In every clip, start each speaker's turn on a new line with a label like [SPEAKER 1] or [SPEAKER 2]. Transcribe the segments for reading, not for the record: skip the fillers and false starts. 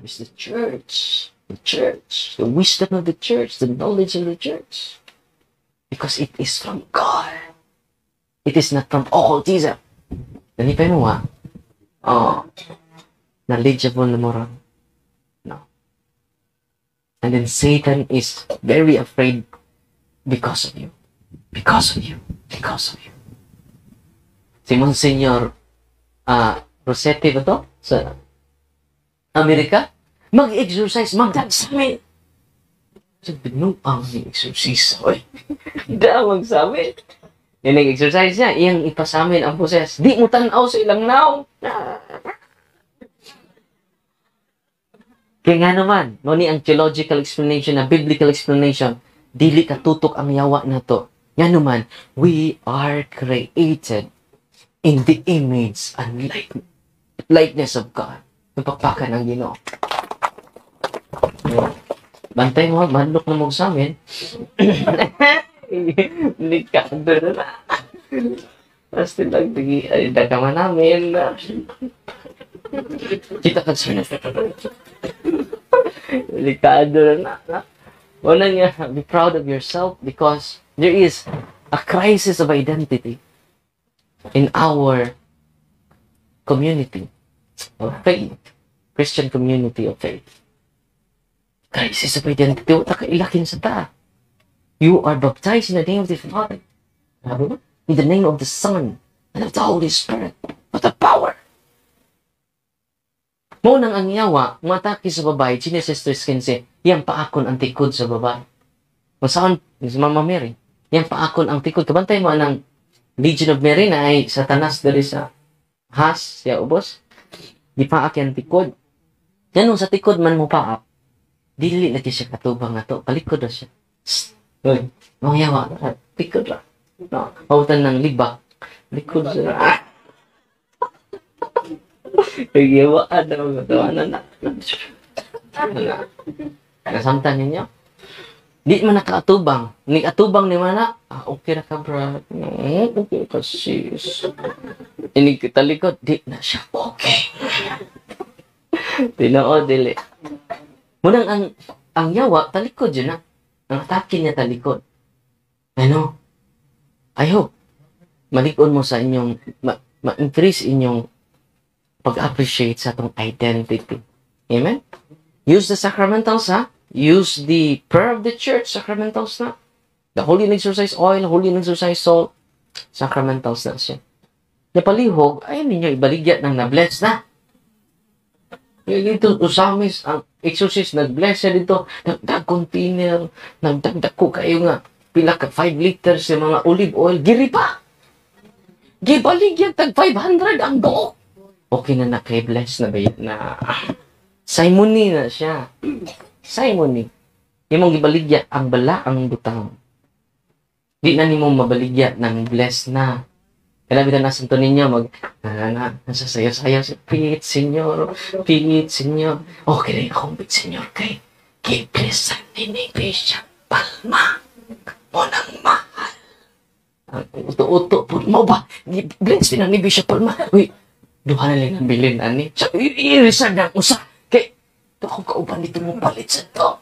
[SPEAKER 1] is the church. The church. The wisdom of the church. The knowledge of the church. Because it is from God. It is not from occultism. Nalipay mo ha? Oh. Knowledgeable na mo ron. No. And then Satan is very afraid because of you. Because of you. Because of you. Si Monsignor Rossetti ba to? Sa Amerika? Mag-exercise, mag-examine. Sabi, no, ang exercise. Oy, hindi mag-examine. Yung nag-exercise niya, iyang ipasamin ang poses. Di mo tanaw sa ilang naong. Kaya nga naman, no ni ang theological explanation, na biblical explanation, dili katutok ang yawa na to. Nga naman, we are created in the image and likeness of God. Napakpakan ang Ginoo. Bantay mo, manlok na mo sa amin. Likado na. Basta lang, ay, dagama namin. Kita ka sa Likado na. Una nga, be proud of yourself because there is a crisis of identity in our community of faith. Christian community of faith. Crisis of identity. Wala ka ilakin sa ta. You are baptized in the name of the Father. In the name of the Son. And of the Holy Spirit. What a power! Munang ang yawa, mataki sa babae, Genesis 3:15, yang paakon ang tikod sa babae. Masaon, si Mama Mary, yang paakon ang tikod. Kabantay mo ng Legion of Mary na ay satanas dari sa has, siya ubos. Di paak yung tikod. Yan sa tikod man mo paak. Dili na siya katubang na to. Palikod na siya. Uy, mga yawa. Tikod lang. No, mautan ng libak. Likod siya. Yawa. Ano, tawanan na. Nasamtan ninyo? Di man nakaatubang. Ni atubang ni mana? Okay na ka, bro. Okay ka, sis. Ini kita likod. Di na siya. Okay. Tinoo, dili. Munang ang yawa, talikod yun na. Ang atake niya talikod. Ano? I hope, malikon mo sa inyong, ma-increase inyong pag-appreciate sa itong identity. Amen? Use the sacramentals, ha? Use the prayer of the church, sacramentals na. The holy exercise oil, holy exercise salt, sacramentals na siya. Napalihog, ay ninyo ibaligya ng na-bless na. Dito, usamis, ang exorcist, nag-bless siya dito, nagdag container, nagdagdag ko kayo nga, pila ka 5 liters yung mga olive oil, giri pa! Gibaligyan, tag 500 ang buok! Okay na bless na ba yun na, simony na siya. Simony. Yung mong gibaligya, ang bala ang butang. Di na ni mong mabaligya ng bless na. Kaya bilang nasanto ninyo, nasa sayo-sayo, Pete, Senyor, okay rin akong Pete, Senyor, kay blessan din ni Bishop Palma. Mo nang mahal. Uto-uto po, mo ba? Bless din ni Bishop Palma. Uy, duha na lang ang bilin, ani. So, i-reserve ng usa. Kay, ito akong kauban dito mo palit sa to.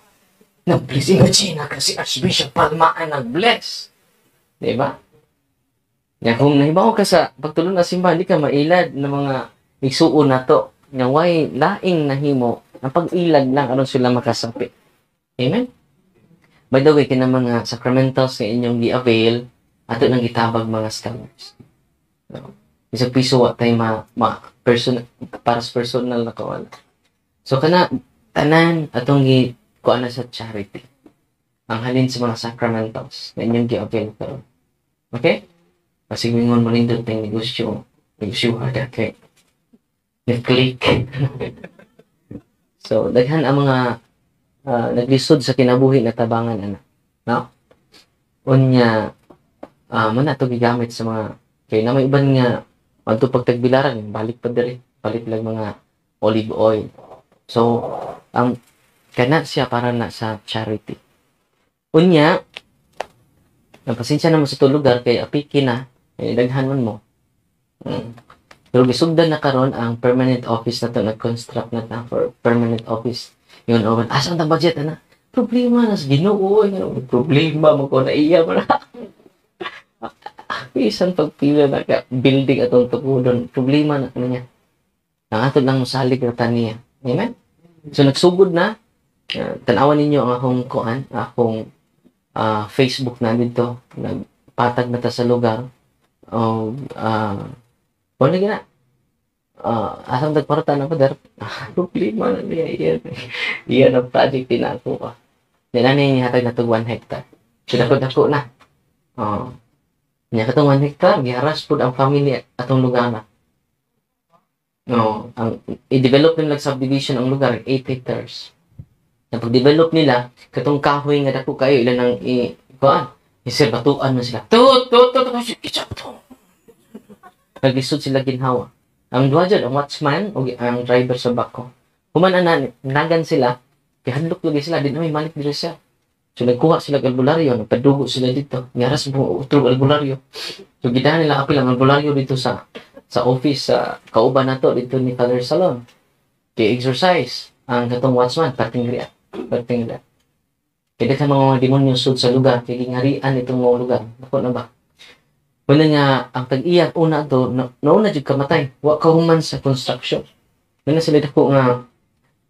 [SPEAKER 1] Nag-bless, imagine kasi Archbishop Palma ang nag-bless. Diba? Yan, kung nahibaw ka sa pagtulong na simbahan, di ka mailad ng mga igsuon na to. Nga way laing nahimo, ang pag-ilag lang aron sila makasapi. Amen? By the way, kina mga sacramentals na inyong gi-avail, ato nang gitabag mga scholars. So, isang piso wa tayo para sa personal na kawala. So, tanan atong kuan na sa charity. Ang halin sa mga sacramentals na inyong gi-avail karon. Okay? Kasi mingon mo rin doon tayong negosyo hard kay nag-click. So, daghan ang mga naglisod sa kinabuhi na tabangan, ana. No? Unya, muna ito gigamit sa mga, kaya na may iban nga, manto pagtagbilaran, balik pa diri, balik lang mga olive oil. So, ang kana siya para na sa charity. Unya, napasensya naman sa lugar, kaya apiki na, daghan man mo. Pero gisugdan na karon ang permanent office na to, nag-construct na ta for permanent office. Yun, asan ang budget na? Problema na sa Ginoo, problema mo ko na iya mo na. Isang pagpila na ka building atong tukudon, problema na niya. Ang ato lang mosalig na taniya. Amen? So nagsugod na, tanawan ninyo ang akong Facebook na dito, nagpatag na ta sa lugar. Wala gina. Asang nagparata na pa, problema na niya. Iyan ang project din ako ka. Yan na niya hatag na ito 1 hectare. So dako na. Niya katong 1 hectare, giharas po ang family atong lugar na. I-develop nila subdivision ang lugar, 8 hectares. Na pag-develop nila, katong kahoy nga dako kayo, ilan ang isir, batuan mo sila. Nag-isod sila ginhawa. Ang duwa dyan, ang watchman, o ang driver sa bako. Human nagan sila, kihadlok lagi sila, di na may malik dito siya. So nagkuha sila albularyo, nagpadugo sila dito. Ngaras mo utrog albularyo. So gidahan nila apil ang albularyo dito sa office sa kauban nato dito ni Father Salon. Kay exercise ang katong watchman parting riya. Kaya ka mga demonyo sud sa lugar, kay gingarian itong mga lugar. Ako na ba? Wala nga ang tag-iya una to, nauna jud kamatay. Wa ka human sa construction. Wala sila dako nga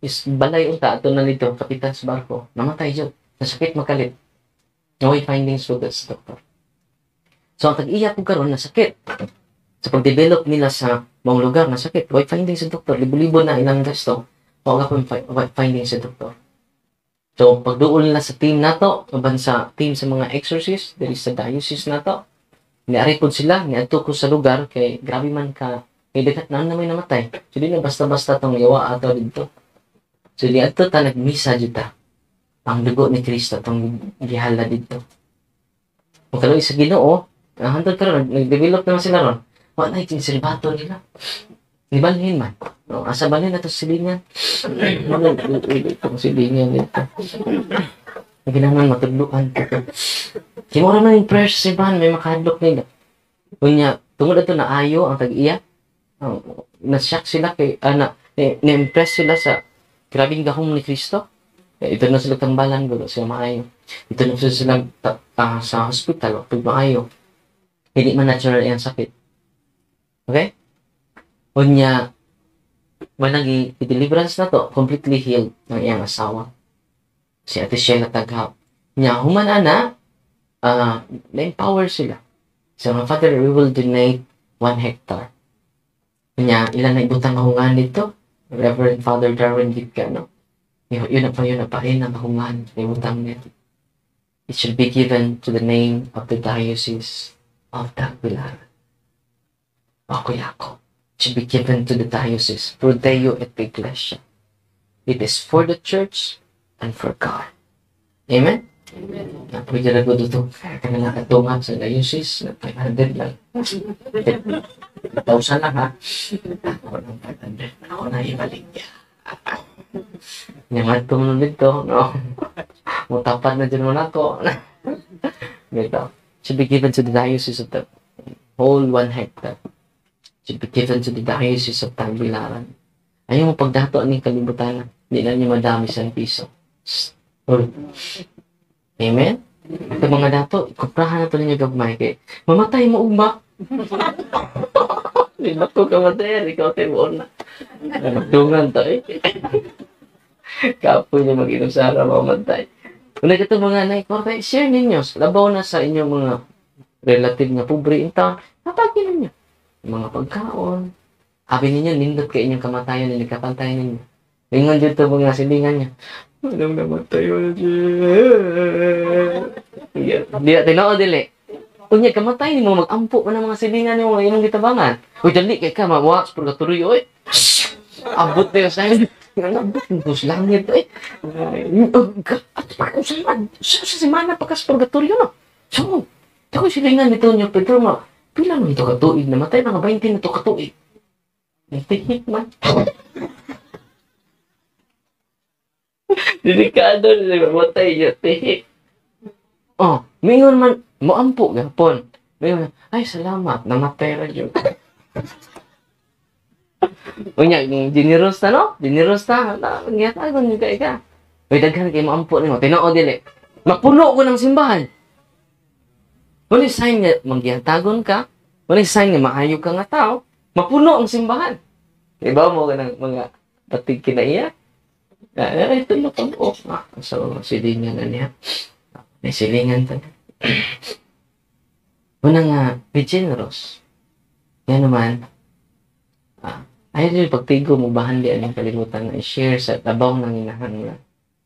[SPEAKER 1] is balay unta ato na dito kapitan sa barko. Namatay jud. Nasakit makalit. No findings with this doctor. So, ang tag-iya po karon nasakit. Sa pag-develop nila sa mga lugar, nasakit. No findings sa doktor. Libo-libo na ilang gasto. Wala po findings sa doktor. So, pagduol nila sa team nato, uban sa team sa mga exorcist, dali sa diocese nato, niari po sila, niadto ko sa lugar, kay grabe man ka, kay dekat na may namatay. So, di na basta-basta tong yawa ato dito. So, di ato ta nagmisa dito. Ang dugo ni Kristo itong gihala dito. Kung kalo isa Ginoo, hantod karon nag-develop naman sila ron. Wala na yung silibato nila. Nibalhin man. Asa balhin na ito silingan. Itong silingan dito. Naginangan matudluan. Kimura man yung prayers sa ibahan, may makahadlok nila. Kunya, tungod ito na ayo ang tag-iya. Na-shock sila kay, na-impress sila sa grabing gahong ni Kristo. Ito na sila tambalan, gulo sila maayo. Ito na sila sa hospital, pag maayo. Hindi man natural yung sakit. Okay? Unya, managi, i-deliverance na to, completely healed ng iyang asawa. Si Ate Sheila Taghaw. Nya, human na na-empower sila. So, mga Father, we will donate 1 hectare. Nya, ilan na ibutang kahungan dito? Reverend Father Darwin Gitcano. Yun na pa rin ang kahungan na ibutang nito. It should be given to the name of the Diocese of Tagbilaran. It should be given to the Diocese, Pro Deo et Iglesia. It is for the Church and for God. Amen? Amen. Pwede na ko dito. Kaya na katungan sa diocese na 500 lang. 1,000 lang ha. Ako ng 500. Ako na ibalik niya. Nyaman tumunod dito. No? Mutapad na dyan mo na ako. Gito. Should be given to the diocese of the whole 1 hectare. Should be given to the diocese of Tagbilaran. Ayaw mo pagdato ng kalibutan. Hindi na niyo madami sa piso. Amen? Ito mga dato, kuprahan na ito ninyo gagmay kay mamatay mo ugma. Hindi na ito kamatay, ikaw tayo mo na. Magtungan to eh. Kapo niya mag-inom sa araw, mamatay. Kung ito mga naikwarta, share ninyo. Labaw na sa inyong mga relative na pobre in town. Napagin ninyo. Mga pagkaon. Habi ninyo, nindot ka inyong kamatayan na nagkapantayan ninyo. Lingon dito mga silingan niya. Anong namatay mo siya? Di na tinao dili. Unya kamatay ni mo mag-ampo pa ng mga silingan niyo mga inong gitabangan. Uy dali kay ka mawa sa purgatory oy. Abot na sa akin. Abot mo sa langit oy. At pakusaman. Sa semana pa ka sa purgatory no. So, ako silingan nito niyo Pedro mo. Pila man ito katuig namatay mga 20 na ito katuig. Nagtihik man. Delikado na mamatay niya, tihik. Oh, mingon man, moampo gapon. Mingon, ay salamat, namatay ra yun. Unya, generous ta, no? Generous ta. Nagyatagon yung ka. Uy, daghan kayo maampo nimo. Tinuod dili. Mapuno ko ng simbahan. Wala sign nga magyatagon ka. Wala sign nga maayo ka nga tao. Mapuno ang simbahan. Diba mo ka ng mga patig kinaiya? Ito yung pag-off. So, silingan na niya. May silingan ta. Una nga, be generous. Yan naman. Ayaw yung pagtigo mo, bahandi ang kalimutan na i-share sa tabaw ng inahanglan.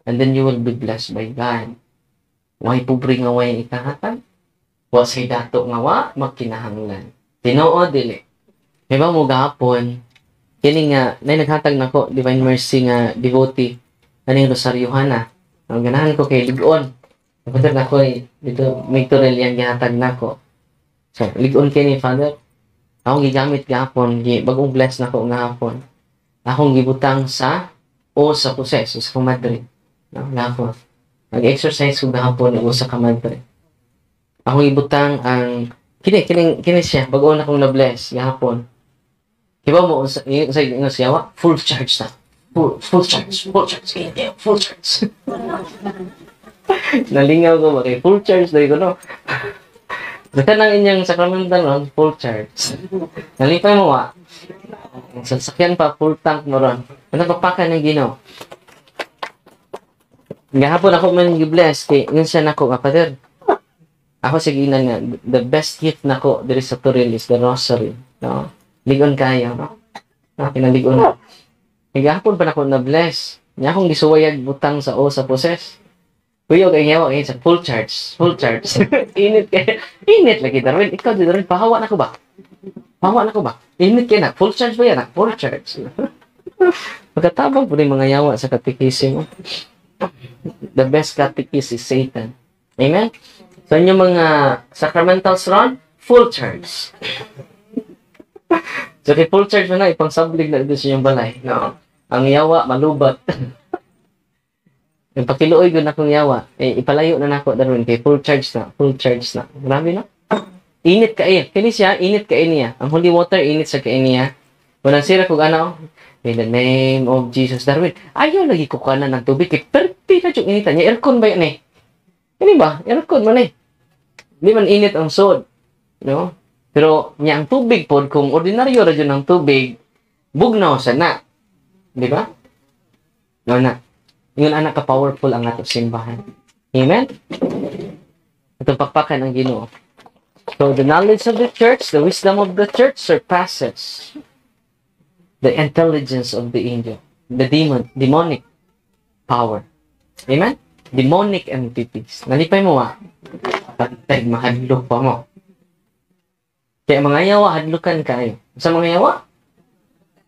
[SPEAKER 1] And then you will be blessed by God. Way pobre nga way ikahatan. Wa say dato nga wa magkinahanglan. Tinuod dili. Diba mo gahapon, kini nga, naghatag na ko, Divine Mercy nga devotee, aning Rosariohan na. Ang ganahan ko kay Ligon. Kapatid na ko, dito, may turel yan gihatag na ko. So, Ligon kini, Father. Akong gigamit gahapon, bagong bless na ko gahapon. Akong gibutang sa sa poses, sa kamadre. No, gahapon. Nag-exercise ko gahapon, sa kamadre. Akong ibutang ang, kini siya, bagoon akong na-bless gahapon. Diba mo, sa siyawa, full charge na. Full charge. Nalingaw ko ba kay full charge dahil ko, no? Daka ng inyang sacramental ron, full charge. Nalipay mo, wa? Sasakyan pa, full tank mo ron. Napapakan ng Ginoo. Gahapon ako man gi-bless, kay yun siya nako, kapatid. Ako sige na nga, the best gift nako there is sa Turil is the rosary. No? Ligon kayo, no? Kinaligon na. Gahapon pa nako na-bless. Nya akong gisuwayag butang sa sa poses. Kuya, kay ngawa kayo sa full charge. Full charge. Init kayo. Init lagi, Darwin. Ikaw, Darwin, pahawa na ko ba? Pahawa na ko ba? Init kayo na. Full charge ba yan? Full charge. Pagkatabang po rin mga yawa sa katikism. The best katikis is Satan. Amen? So, inyong mga sacramentals ron, full charge. So, kay full charge mo na, ipang sablig na ito sa inyong balay. No? Ang yawa, malubat. Yung pakiluoy ko na kong yawa, ipalayo na nako Darwin, kay full charge na. Grabe na. Init ka Kini siya, init ka niya. Ang holy water, init sa ka niya. Walang sira kung ano, in the name of Jesus, Darwin. Ayaw lagi ko ka na ng tubig, kay perti na yung initan niya. Aircon ba yan Ini ba? Aircon man Di man init ang sod. No? Pero, niya ang tubig po, kung ordinaryo radyo ng tubig, bugnaw sana. Di ba? No na. Yun anak ka-powerful ang ato simbahan. Amen? Itong pakpakan ng Ginoo. So, the knowledge of the church, the wisdom of the church surpasses the intelligence of the angel. The demonic power. Amen? Demonic entities. Nalipay mo Pagtag, mahadlok pa mo. Kaya mga yawa, hadlukan kayo. Sa mga yawa,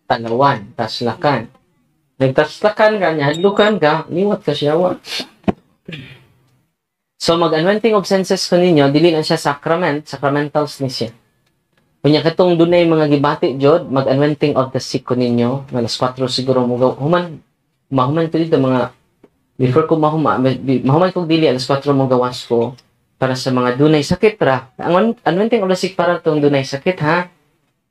[SPEAKER 1] tanawan, taslakan. Nagtaslakan ka niya, hadlukan ka, liwat ka siya. So, mag-anointing of senses ko ninyo, dili na siya sacramentals ni siya. Kanya katong dunay mga gibati, Jod, mag-anointing of the sick ko ninyo, alas 4 siguro, human ko dito, mga, before ko mahuman ko dili, alas 4 mo gawas ko, para sa mga dunay sakit, ang anointing of the sick para itong dunay sakit, ha?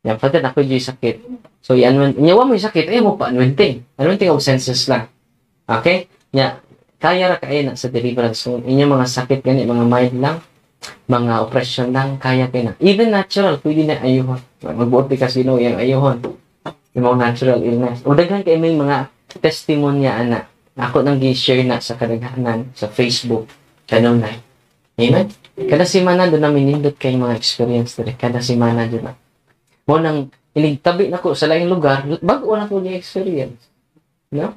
[SPEAKER 1] Yan, pati ako yung sakit. So, nyawa mo yung sakit, mo pa anointing. Anointing of senses lang. Okay? Nya, kaya ra kayo na sa deliverance. So, inyong mga sakit gani, mga mild lang, mga oppression lang, kaya kayo na. Even natural, pwede na ayuhon. Magbuot di kasi yung ayuhon. Yung mga natural illness. O daghan kayo may mga testimonya, ana. Ako nang gi-share na sa kadaghanan, sa Facebook, kanong na. Amen? Kada simana doon namin nindot kayong mga experience dito. Kada simana doon na. Mo nang iligtabi na ko sa laing lugar, bago na ko niya experience. No?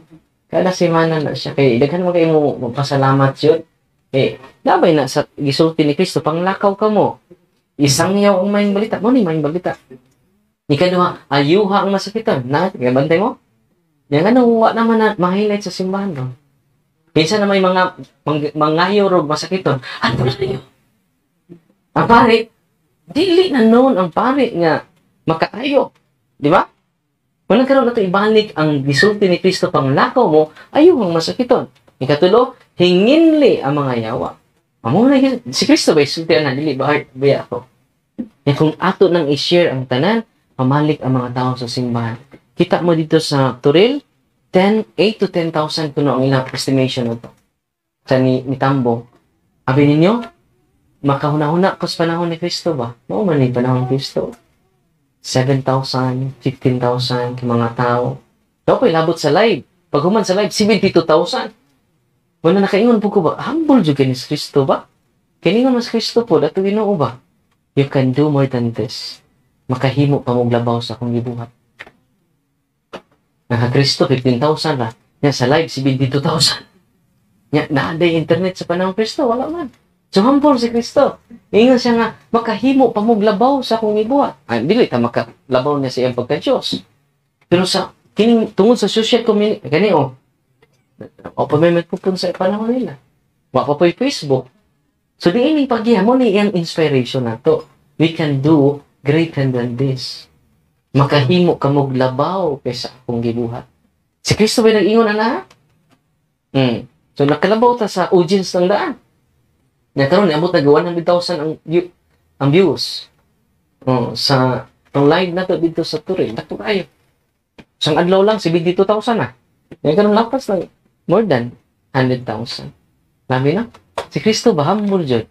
[SPEAKER 1] Kada semana na siya. Kaya daghan mo kayo mo magpasalamat yun. Dabay na sa gisulti ni Kristo, panglakaw ka mo. Isang yaw ang maing balita. Mo ni maing balita. Ikaduha, ayuha ang masakitan. Na, bantay mo? Yan ano, naman na ma-highlight sa simbahan doon. Minsan na may mga mangayo rog masakiton. Ano na yun? Ang pare, dili na noon ang pare nga makaayo. Di ba? Kung nagkaroon natin ibalik ang gisulti ni Kristo panglakaw mo, ayaw ang masakiton. Ikatulo, hinginli ang mga yawa. Si Kristo ba isulti na dili ba ako? Kung ato nang i-share ang tanan, mamalik ang mga tao sa simbahan. kita mo dito sa Turil, 8 to 10,000 kuno ang ilang estimation na to. Sa ni Tambo. Abi ninyo, makahuna-huna ko sa panahon ni Kristo ba? Mao man ni panahon ni Kristo. 7,000, 15,000 mga tao. Daw pa ilabot sa live. Pag human sa live, 72,000. Wala nakaingon po ko ba? Humble jud kini si Kristo ba? Kiningon mas Kristo po, dato Ginoo ba? You can do more than this. Makahimo pa mong labaw sa akong gibuhat. Naka-Kristo, 15,000 ra. Yan, sa live, 72,000. Yan, naaday internet sa panahon Kristo, wala man. So, humble si Kristo. Ingon siya nga, makahimo pa mong labaw sa akong gibuhat. Ay, dili ta makalabaw niya sa iyang pagka-Diyos. Pero sa, tungod sa social community, gani o pamimit po sa panahon nila. Wapa po yung Facebook. So, di ining pagyamo ni iyang inspiration na to. We can do greater than this. Makahimo ka mong labaw kaysa akong gibuhat. Si Kristo ba nag-ingon na? So, nakalabaw ta sa audience ng daan. Nakaroon, niabot na 100,000 ang views. Sa live na to dito sa Turin. Dato kayo. Isang adlaw lang, 72,000 na. Nakaroon lapas lang. More than 100,000. Labi na. Si Kristo ba, humble dyan.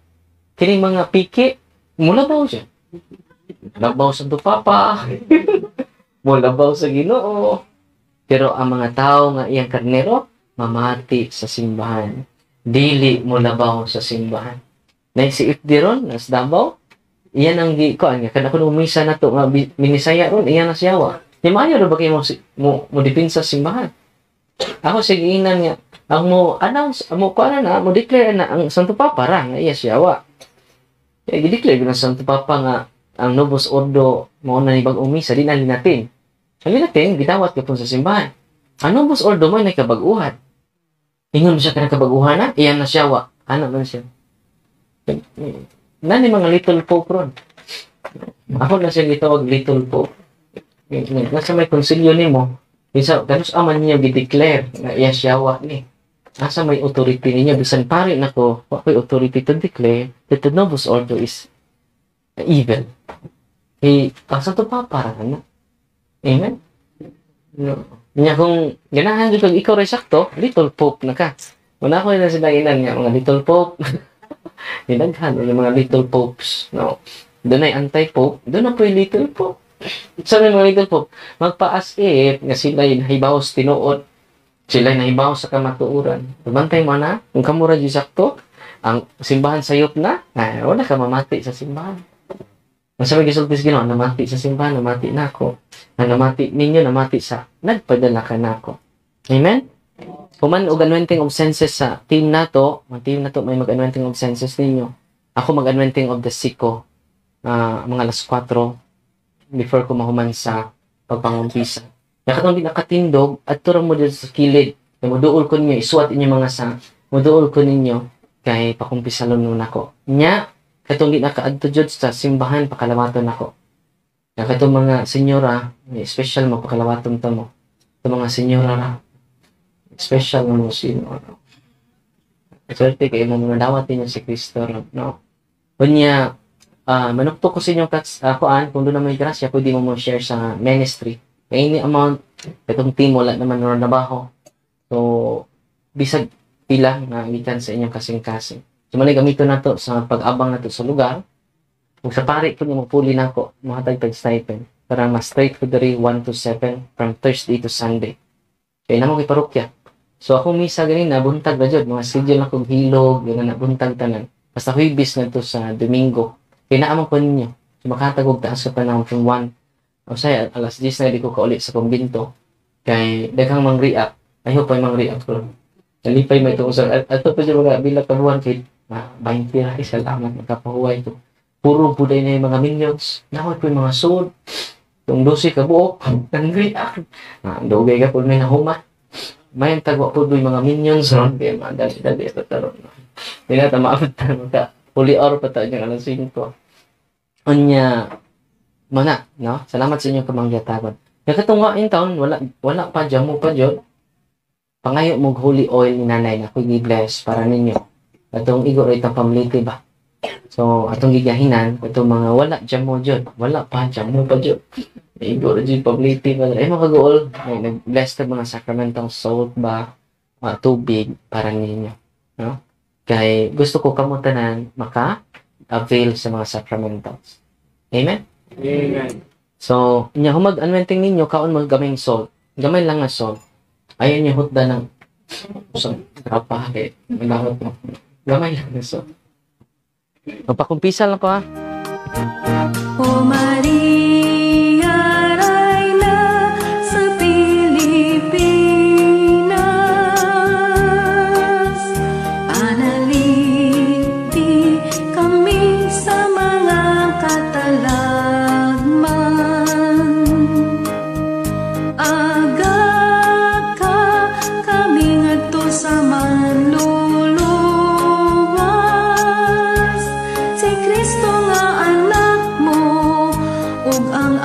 [SPEAKER 1] Kining mga piki, mulabaw dyan. Labaw sa Papa. Mulabaw sa Ginoo. Pero ang mga tao nga iyang karnero, mamati sa simbahan. Dili mulabaw sa simbahan. Na si Ifdiron, nas Davao, iyan ang kuan niya. Kada kung umisa na to, nga minisaya ron, iyan na siyawa. Di maayo na ba kayo mo dipinsa sa simbahan? Ako sige inan nga, ang mo announce, mo kuan na, mo declare na ang Santo Papa ra nga iya siyawa. Kaya gi-declare ng Santo Papa nga ang Novus Ordo mao na ni bag-ong misa di na linatin. Ang linatin gidawat kapon sa simbahan. Ang Novus Ordo mo na kabag-uhan. Ingon siya kanang kabag-uhan na, iyan na siyawa. Ano man siya? Nani mga little pope ron. Ako na siya gitawag little pope. Nasa may konsilyo nimo, bisa ganus aman niya gi-declare na iya siyawa ni. Asa may authority niya bisan pare nako, wa koy authority to declare that the Novus Ordo is evil. Asa to para na? Amen? No. Nya kung ganahan jud kag ikaw ray sakto, little pope na ka. Una ko na sila inan nga mga little pope. Dinaghan yung mga little popes. No. Doon ay anti-pope, doon na po yung little pope. Sabi mga little pope, magpa-as if nga sila nahibaw sa tinuod. Sila nahibaw sa kamatuuran. Bantay mo na, kung kamura di sakto, ang simbahan sayop na, wala ka mamati sa simbahan. Masabi gisultis Ginoo, namati sa simbahan, namati na ako. Namati ninyo, namati sa nagpadala ka na ako. Amen? Kuman og anointing of senses sa team nato, may mag-anointing of senses ninyo. Ako mag-anointing of the siko, mga alas 4 before ko mahuman sa pagpangumpisa. Nakatong di nakatindog at turang mo dito sa kilid. Kaya muduol ko ninyo, isuwat inyo mga sa muduol ko ninyo kay pakumpisalon nun ako. Nya, katong di nakaadto jud sa simbahan, pakalawaton ako. Kaya katong mga senyora, special mo, pakalawaton to mo. Itong mga senyora na, special mo sino. Swerte kayo mo mga dawat ninyo si Kristo. No? Kunya, manukto ko sa inyong kuan, kung doon na may grasya, pwede mo share sa ministry. Kaya ini amount, itong team wala naman na nabaho. So, bisag pila na gikan sa inyong kasing-kasing. So, malay gamito na to sa pag-abang na to sa lugar. Kung sa pari ko niyo mapuli na ako, mahatag tag-stipend. Para mas straight for the 1 to 7 from Thursday to Sunday. Kaya naman kay parokya. So, ako misa ganin na, buntag na dyan. Mga schedule na kong hilog, gano'n na buntag tanan. Basta huibis na to sa Domingo. Kaya naamang ko ninyo. So, makatagog taas ka pa na from 1. O saya, alas 10 na di ko kaulit sa kumbinto. Kaya daghang mang-react. I hope ay mang-react ko. Nalipay may itong usap. Ato pa siya mga bilang kabuhan kay 20 ra. Salamat magkapahuway ito. Puro buday na yung mga minions. Nawat ko yung mga sword. Yung 12 ka buok. Nang-react. Dugay ka po may nahumat. May tagwa po yung mga minions. Kaya madali-dali ito taron. Hindi na tamaabot tayo. Fully hour pa tayo yung alas 5. Onya, mana, no? Salamat sa inyong kamangyatagon. Nakatunga in taon, wala pa dyan mo pa dyan. Pangayo mong holy oil ni nanay na kuy bless para ninyo. Atong igo rin itong pamliti ba? So, atong gigahinan, itong mga wala dyan mo dyan. Wala pa dyan mo pa dyan. Igo na dyan pabliti ba? Ay mga kagool, may nag-bless na mga sacramental salt ba? Mga tubig para ninyo. No? Kaya gusto ko kamutanan maka-avail sa mga sacramentals. Amen?
[SPEAKER 2] Amen.
[SPEAKER 1] So, inya humag-anointing ninyo, kaon mo gamay salt. Gamay lang nga salt. Ayaw niyo hutda ng usang grapa. Malahot mo. Gamay lang nga salt. Magpakumpisa lang ko ha.
[SPEAKER 3] O Maria, Reyna sa Pilipinas, panaliti kami sa mga katalagman. Aga ka kami ngadto sa manluluwas, si Kristo nga anak mo ug ang